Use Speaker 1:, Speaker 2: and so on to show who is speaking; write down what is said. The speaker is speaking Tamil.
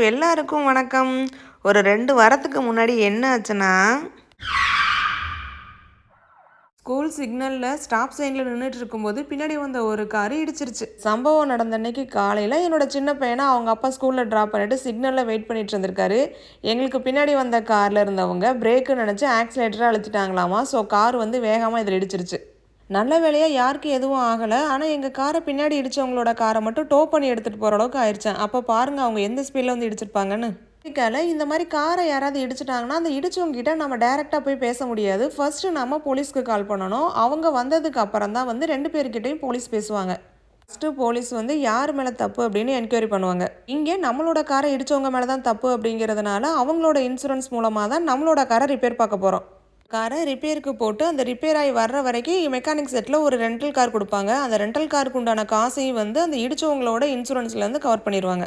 Speaker 1: எல்லாருக்கும் வணக்கம். ஒரு 2 வாரத்துக்கு முன்னாடி என்ன ஆச்சுன்னா, ஸ்கூல் சிக்னலில் ஸ்டாப் சைனில் நின்றுட்டு இருக்கும்போது பின்னாடி வந்த ஒரு கார் இடிச்சிருச்சு. சம்பவம் நடந்த அன்னைக்கு காலையில் என்னோட சின்ன பையனை அவங்க அப்பா ஸ்கூலில் ட்ராப் பண்ணிட்டு சிக்னலில் வெயிட் பண்ணிட்டு இருந்திருக்காரு. எங்களுக்கு பின்னாடி வந்த காரில் இருந்தவங்க பிரேக்கு நினச்சி ஆக்சிலேட்டரை அழுத்திட்டாங்களாமா. ஸோ கார் வந்து வேகமாக இதில் இடிச்சிருச்சு. நல்ல வேலையாக யாருக்கும் எதுவும் ஆகலை. ஆனால் எங்கள் காரை பின்னாடி இடித்தவங்களோட காரை மட்டும் டோ பண்ணி எடுத்துகிட்டு போகிற அளவுக்கு ஆயிடுச்சேன். அப்போ பாருங்கள் அவங்க எந்த ஸ்பீடில் வந்து இடிச்சிருப்பாங்கன்னு. இந்த மாதிரி காரை யாராவது இடிச்சிட்டாங்கன்னா அந்த இடிச்சவங்ககிட்ட நம்ம டைரெக்டாக போய் பேச முடியாது. ஃபர்ஸ்ட் நம்ம போலீஸ்க்கு கால் பண்ணணும். அவங்க வந்ததுக்கு அப்புறம் தான் வந்து 2 பேர்கிட்டையும் போலீஸ் பேசுவாங்க. ஃபஸ்ட்டு போலீஸ் வந்து யார் மேலே தப்பு அப்படின்னு என்கொயரி பண்ணுவாங்க. இங்கே நம்மளோட காரை இடித்தவங்க மேலே தான் தப்பு அப்படிங்கிறதுனால அவங்களோட இன்சூரன்ஸ் மூலமாக தான் நம்மளோட காரை ரிப்பேர் பார்க்க போகிறோம். காரை ரிப்பேருக்கு போட்டு அந்த ரிப்பேர் ஆகி வர்ற வரைக்கும் மெக்கானிக் செட்டில் ஒரு ரெண்டல் கார் கொடுப்பாங்க. அந்த ரெண்டல் காருக்கு உண்டான காசையும் வந்து அந்த இடித்தவங்களோட இன்சூரன்ஸ்லேருந்து கவர் பண்ணிடுவாங்க.